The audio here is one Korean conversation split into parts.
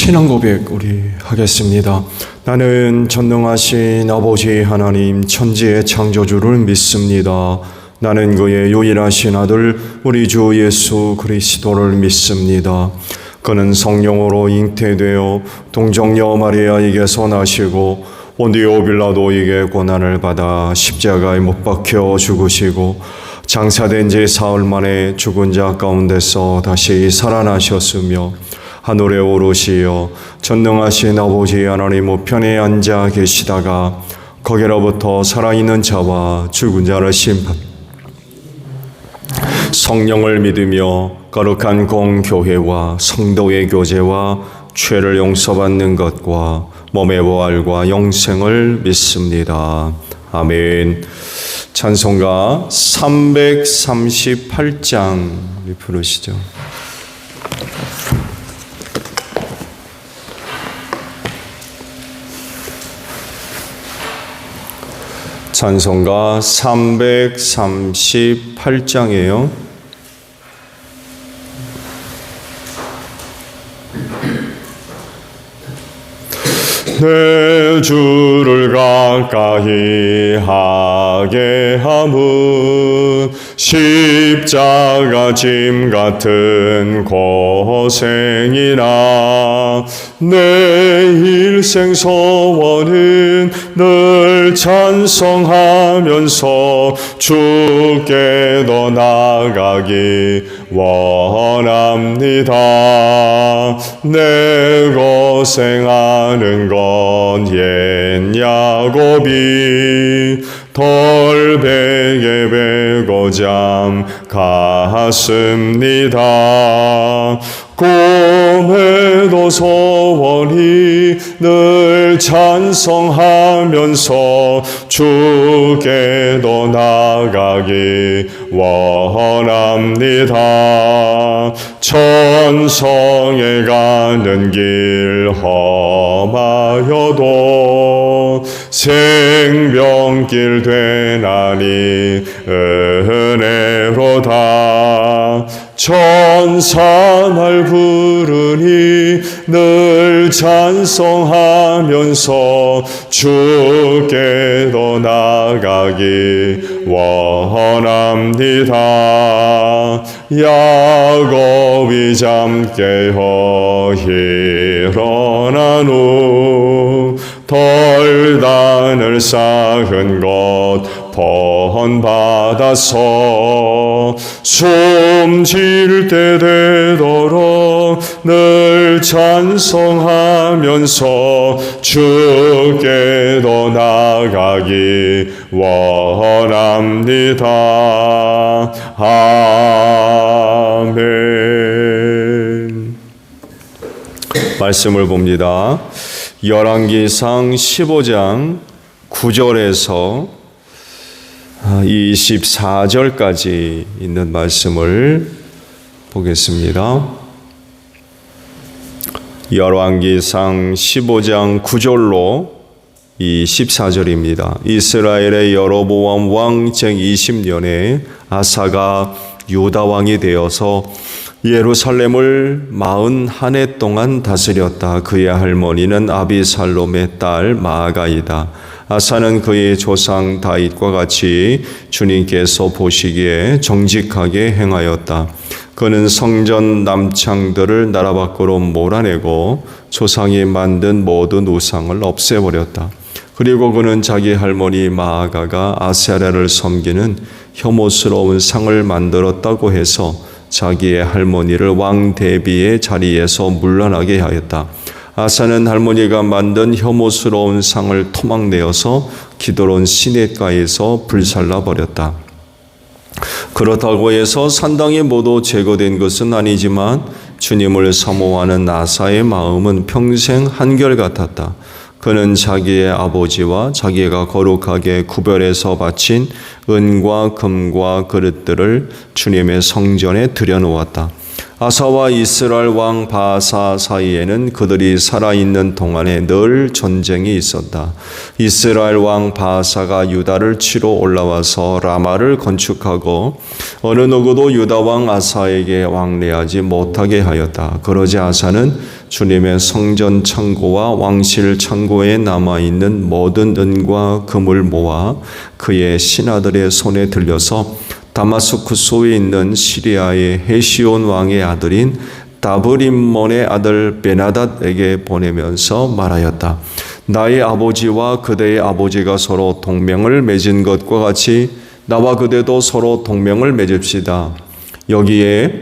신앙 고백 우리 하겠습니다. 나는 전능하신 아버지 하나님 천지의 창조주를 믿습니다. 나는 그의 유일하신 아들 우리 주 예수 그리스도를 믿습니다. 그는 성령으로 잉태되어 동정녀 마리아에게서 나시고 본디오 빌라도에게 고난을 받아 십자가에 못 박혀 죽으시고 장사된 지 사흘 만에 죽은 자 가운데서 다시 살아나셨으며 하늘에 오르시어 전능하신 아버지 하나님 우편에 앉아 계시다가 거기로부터 살아있는 자와 죽은 자를 심판 성령을 믿으며 거룩한 공교회와 성도의 교제와 죄를 용서받는 것과 몸의 부활과 영생을 믿습니다. 아멘. 찬송가 338장 부르시죠. 찬송가 338장이에요. 내 주를 가까이 하게 함은 십자가 짐 같은 고생이나 내 일생 소원은 늘 찬송하면서 주께 더 나아가기 원합니다. 내 고생하는 건 옛 야곱이 덜베개 베고 잠 갔습니다. 꿈에도 소원이 늘 찬송하면서 주께도 나가기 원합니다. 천성에 가는 길 험하여도 생명길 되나니 은혜로다. 천사날 부르니 늘 찬송하면서 주께도 나가기 원합니다. 야곱이 잠 깨어 일어난 후 덜단을 쌓은 것 번받아서 숨질 때 되도록 늘 찬송하면서 주께도 나가기 원합니다. 아멘. 말씀을 봅니다. 열왕기상 15장 9절에서 24절까지 있는 말씀을 보겠습니다. 열왕기상 15장 9절로 24절입니다. 이스라엘의 여로보암 왕 제20년에 아사가 유다 왕이 되어서 예루살렘을 41해 동안 다스렸다. 그의 할머니는 아비살롬의 딸 마아가이다. 아사는 그의 조상 다윗과 같이 주님께서 보시기에 정직하게 행하였다. 그는 성전 남창들을 나라 밖으로 몰아내고 조상이 만든 모든 우상을 없애버렸다. 그리고 그는 자기 할머니 마아가가 아세라를 섬기는 혐오스러운 상을 만들었다고 해서 자기의 할머니를 왕 대비의 자리에서 물러나게 하였다. 아사는 할머니가 만든 혐오스러운 상을 토막내어서 기드론 시냇가에서 불살라 버렸다. 그렇다고 해서 산당이 모두 제거된 것은 아니지만 주님을 사모하는 아사의 마음은 평생 한결같았다. 그는 자기의 아버지와 자기가 거룩하게 구별해서 바친 은과 금과 그릇들을 주님의 성전에 들여놓았다. 아사와 이스라엘 왕 바사 사이에는 그들이 살아있는 동안에 늘 전쟁이 있었다. 이스라엘 왕 바사가 유다를 치러 올라와서 라마를 건축하고 어느 누구도 유다 왕 아사에게 왕래하지 못하게 하였다. 그러자 아사는 주님의 성전 창고와 왕실 창고에 남아있는 모든 은과 금을 모아 그의 신하들의 손에 들려서 다마스쿠스에 있는 시리아의 헤시온 왕의 아들인 다브림몬의 아들 베나닷에게 보내면서 말하였다. 나의 아버지와 그대의 아버지가 서로 동맹을 맺은 것과 같이 나와 그대도 서로 동맹을 맺읍시다. 여기에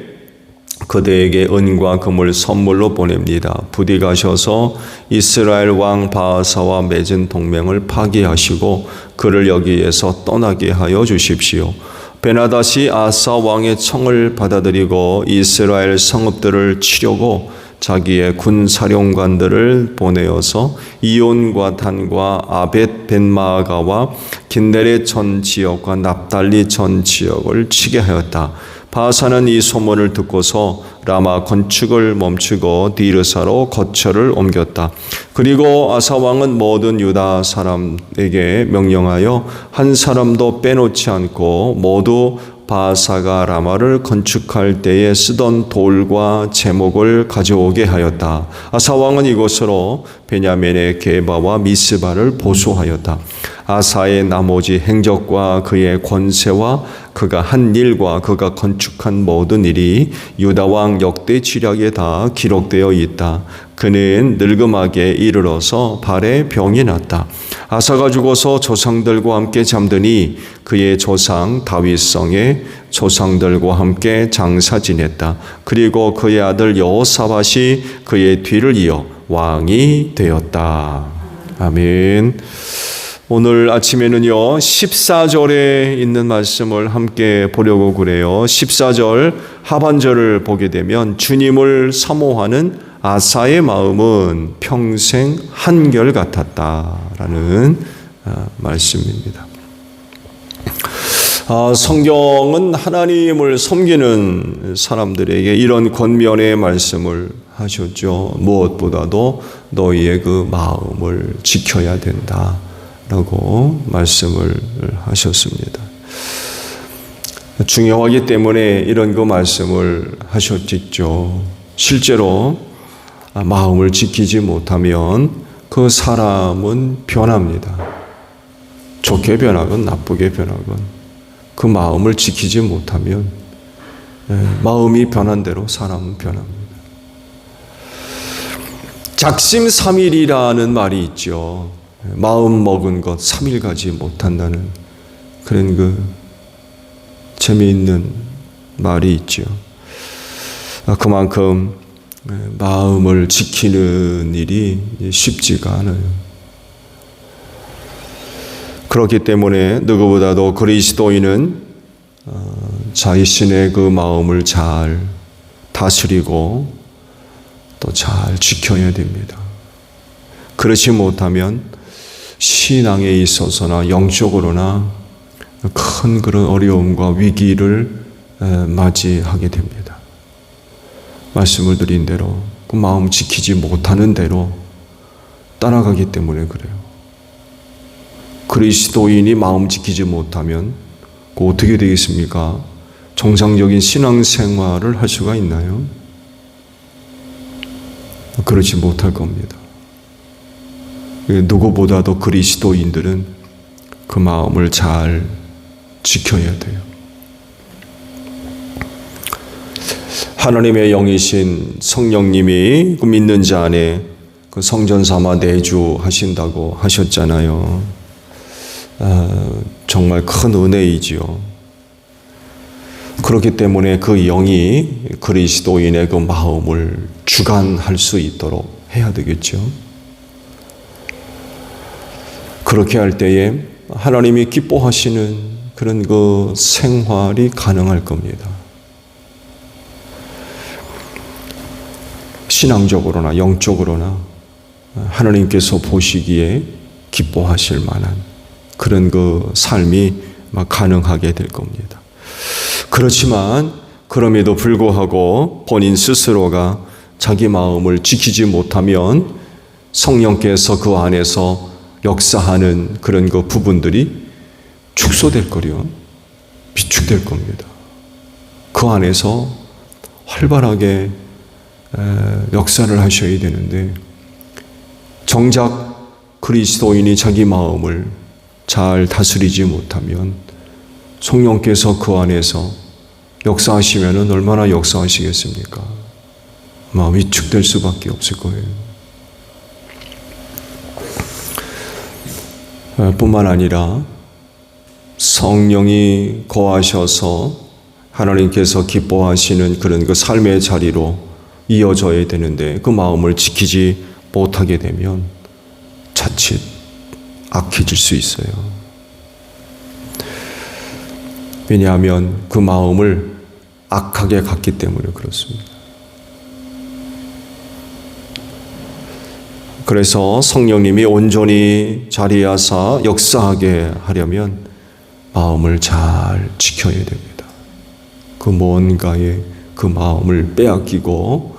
그대에게 은과 금을 선물로 보냅니다. 부디 가셔서 이스라엘 왕 바하사와 맺은 동맹을 파기하시고 그를 여기에서 떠나게 하여 주십시오. 베나닷이 아사 왕의 청을 받아들이고 이스라엘 성읍들을 치려고 자기의 군 사령관들을 보내어서 이온과 단과 아벳 벤마아가와 긴네렛 전 지역과 납달리 전 지역을 치게 하였다. 바하사는 이 소문을 듣고서 라마 건축을 멈추고 디르사로 거처를 옮겼다. 그리고 아사 왕은 모든 유다 사람에게 명령하여 한 사람도 빼놓지 않고 모두 바하사가 라마를 건축할 때에 쓰던 돌과 제목을 가져오게 하였다. 아사 왕은 이곳으로 베냐민의 게바와 미스바를 보수하였다. 아사의 나머지 행적과 그의 권세와 그가 한 일과 그가 건축한 모든 일이 유다 왕 역대 지략에 다 기록되어 있다. 그는 늙음하게 이르러서 발에 병이 났다. 아사가 죽어서 조상들과 함께 잠드니 그의 조상 다윗성에 조상들과 함께 장사 지냈다. 그리고 그의 아들 여호사밧이 그의 뒤를 이어 왕이 되었다. 아멘. 오늘 아침에는요 14절에 있는 말씀을 함께 보려고 그래요. 14절 하반절을 보게 되면 주님을 사모하는 아사의 마음은 평생 한결같았다라는 말씀입니다. 성경은 하나님을 섬기는 사람들에게 이런 권면의 말씀을 하셨죠. 무엇보다도 너희의 그 마음을 지켜야 된다 라고 말씀을 하셨습니다. 중요하기 때문에 이런 그 말씀을 하셨죠. 실제로 마음을 지키지 못하면 그 사람은 변합니다. 좋게 변하건 나쁘게 변하건 그 마음을 지키지 못하면 마음이 변한 대로 사람은 변합니다. 작심삼일이라는 말이 있죠. 마음 먹은 것 3일 가지 못한다는 그런 그 재미있는 말이 있죠. 그만큼 마음을 지키는 일이 쉽지가 않아요. 그렇기 때문에 누구보다도 그리스도인은 자신의 그 마음을 잘 다스리고 또 잘 지켜야 됩니다. 그렇지 못하면 신앙에 있어서나 영적으로나 큰 그런 어려움과 위기를 맞이하게 됩니다. 말씀을 드린 대로 그 마음 지키지 못하는 대로 따라가기 때문에 그래요. 그리스도인이 마음 지키지 못하면 그 어떻게 되겠습니까? 정상적인 신앙생활을 할 수가 있나요? 그렇지 못할 겁니다. 누구보다도 그리스도인들은 그 마음을 잘 지켜야 돼요. 하나님의 영이신 성령님이 그 믿는 자 안에 그 성전 삼아 내주하신다고 하셨잖아요. 정말 큰 은혜이지요. 그렇기 때문에 그 영이 그리스도인의 그 마음을 주관할 수 있도록 해야 되겠죠. 그렇게 할 때에 하나님이 기뻐하시는 그런 그 생활이 가능할 겁니다. 신앙적으로나 영적으로나 하나님께서 보시기에 기뻐하실 만한 그런 그 삶이 가능하게 될 겁니다. 그렇지만 그럼에도 불구하고 본인 스스로가 자기 마음을 지키지 못하면 성령께서 그 안에서 역사하는 그런 그 부분들이 축소될 거려, 비축될 겁니다. 그 안에서 활발하게 역사를 하셔야 되는데, 정작 그리스도인이 자기 마음을 잘 다스리지 못하면 성령께서 그 안에서 역사하시면 얼마나 역사하시겠습니까? 아마 위축될 수밖에 없을 거예요. 뿐만 아니라 성령이 거하셔서 하나님께서 기뻐하시는 그런 그 삶의 자리로 이어져야 되는데, 그 마음을 지키지 못하게 되면 자칫 악해질 수 있어요. 왜냐하면 그 마음을 악하게 갖기 때문에 그렇습니다. 그래서 성령님이 온전히 자리하사 역사하게 하려면 마음을 잘 지켜야 됩니다. 그 뭔가에 그 마음을 빼앗기고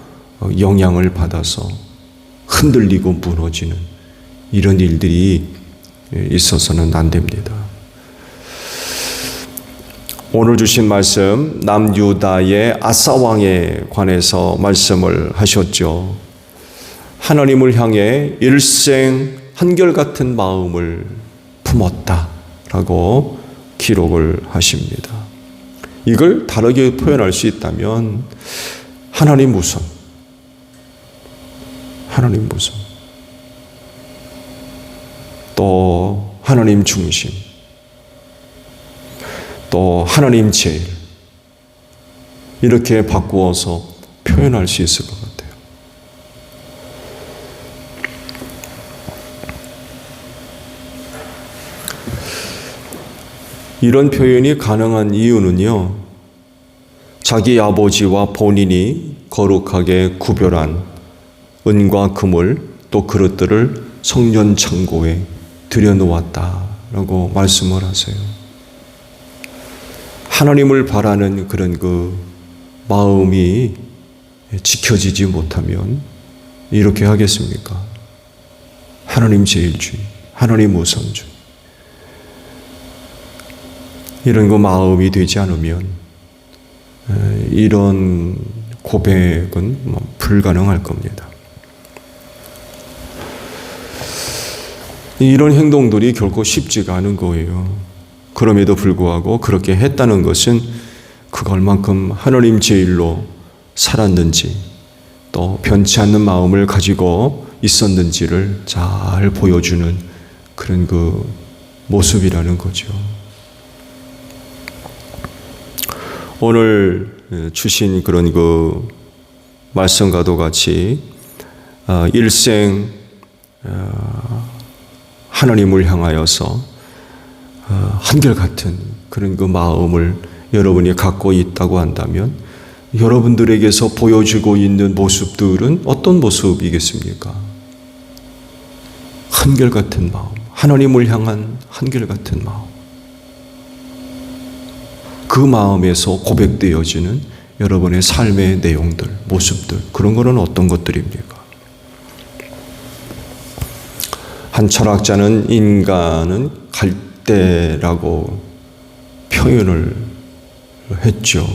영향을 받아서 흔들리고 무너지는 이런 일들이 있어서는 안 됩니다. 오늘 주신 말씀, 남유다의 아사왕에 관해서 말씀을 하셨죠. 하나님을 향해 일생 한결같은 마음을 품었다라고 기록을 하십니다. 이걸 다르게 표현할 수 있다면 하나님 우선, 또 하나님 중심, 또 하나님 제일, 이렇게 바꾸어서 표현할 수 있을 것 같아요. 이런 표현이 가능한 이유는요, 자기 아버지와 본인이 거룩하게 구별한 은과 금을, 또 그릇들을 성전 창고에 들여놓았다라고 말씀을 하세요. 하나님을 바라는 그런 그 마음이 지켜지지 못하면 이렇게 하겠습니까? 하나님 제일주의, 하나님 우선주의, 이런 그 마음이 되지 않으면 이런 고백은 불가능할 겁니다. 이런 행동들이 결코 쉽지가 않은 거예요. 그럼에도 불구하고 그렇게 했다는 것은 그가 얼만큼 하나님 제일로 살았는지, 또 변치 않는 마음을 가지고 있었는지를 잘 보여주는 그런 그 모습이라는 거죠. 오늘 주신 그런 그 말씀과도 같이 일생 하나님을 향하여서 한결같은 그런 그 마음을 여러분이 갖고 있다고 한다면, 여러분들에게서 보여주고 있는 모습들은 어떤 모습이겠습니까? 한결같은 마음, 하나님을 향한 한결같은 마음. 그 마음에서 고백되어지는 여러분의 삶의 내용들, 모습들, 그런 거는 어떤 것들입니까? 한 철학자는 인간은 갈대라고 표현을 했죠.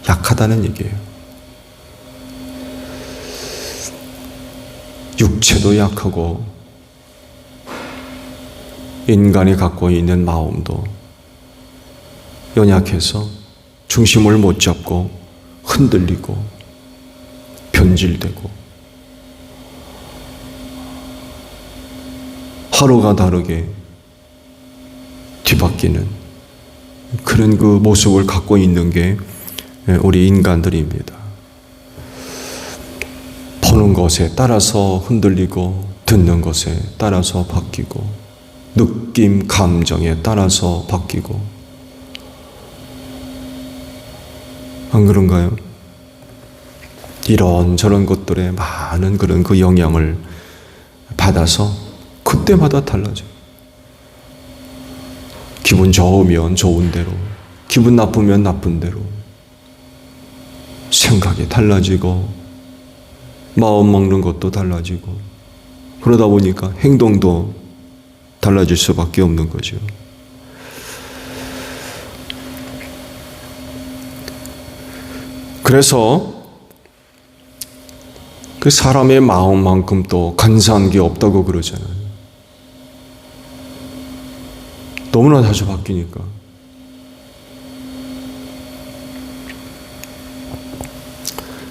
약하다는 얘기예요. 육체도 약하고 인간이 갖고 있는 마음도 연약해서 중심을 못 잡고 흔들리고 변질되고 하루가 다르게 뒤바뀌는 그런 그 모습을 갖고 있는 게 우리 인간들입니다. 보는 것에 따라서 흔들리고, 듣는 것에 따라서 바뀌고, 느낌, 감정에 따라서 바뀌고, 안 그런가요? 이런저런 것들에 많은 그런 그 영향을 받아서 그때마다 달라져요. 기분 좋으면 좋은 대로, 기분 나쁘면 나쁜 대로, 생각이 달라지고 마음 먹는 것도 달라지고 그러다 보니까 행동도 달라질 수밖에 없는 거죠. 그래서 그 사람의 마음만큼 또 간사한 게 없다고 그러잖아요. 너무나 자주 바뀌니까.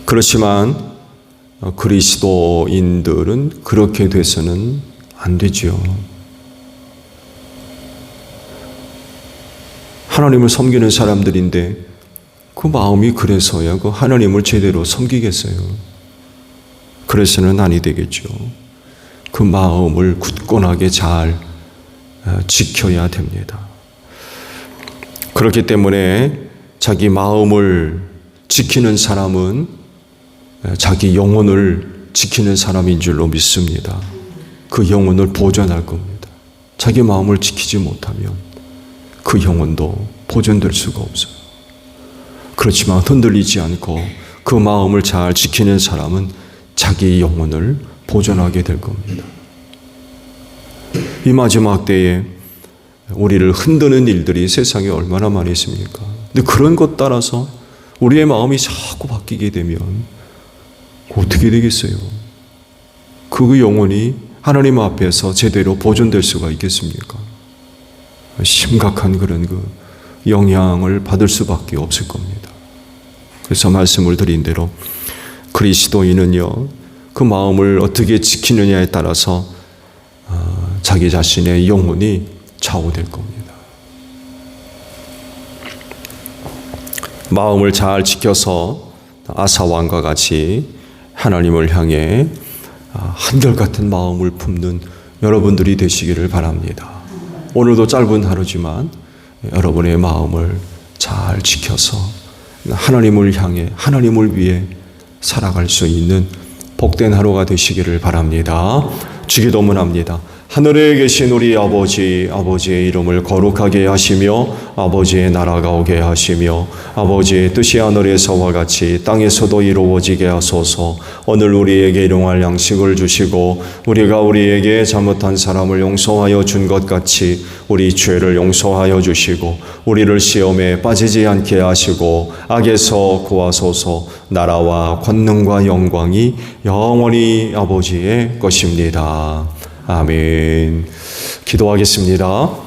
그렇지만 그리스도인들은 그렇게 돼서는 안 되죠. 하나님을 섬기는 사람들인데 그 마음이 그래서야 그 하나님을 제대로 섬기겠어요. 그래서는 아니 되겠죠. 그 마음을 굳건하게 잘 지켜야 됩니다. 그렇기 때문에 자기 마음을 지키는 사람은 자기 영혼을 지키는 사람인 줄로 믿습니다. 그 영혼을 보존할 겁니다. 자기 마음을 지키지 못하면 그 영혼도 보존될 수가 없어요. 그렇지만 흔들리지 않고 그 마음을 잘 지키는 사람은 자기 영혼을 보존하게 될 겁니다. 이 마지막 때에 우리를 흔드는 일들이 세상에 얼마나 많이 있습니까? 근데 그런 것 따라서 우리의 마음이 자꾸 바뀌게 되면 어떻게 되겠어요? 그 영혼이 하나님 앞에서 제대로 보존될 수가 있겠습니까? 심각한 그런 그 영향을 받을 수밖에 없을 겁니다. 그래서 말씀을 드린 대로 그리스도인은요, 그 마음을 어떻게 지키느냐에 따라서 자기 자신의 영혼이 좌우될 겁니다. 마음을 잘 지켜서 아사왕과 같이 하나님을 향해 한결같은 마음을 품는 여러분들이 되시기를 바랍니다. 오늘도 짧은 하루지만 여러분의 마음을 잘 지켜서 하나님을 향해 하나님을 위해 살아갈 수 있는 복된 하루가 되시기를 바랍니다. 주기도문합니다. 하늘에 계신 우리 아버지, 아버지의 이름을 거룩하게 하시며 아버지의 나라가 오게 하시며 아버지의 뜻이 하늘에서와 같이 땅에서도 이루어지게 하소서. 오늘 우리에게 일용할 양식을 주시고 우리가 우리에게 잘못한 사람을 용서하여 준 것 같이 우리 죄를 용서하여 주시고 우리를 시험에 빠지지 않게 하시고 악에서 구하소서. 나라와 권능과 영광이 영원히 아버지의 것입니다. 아멘. 기도하겠습니다.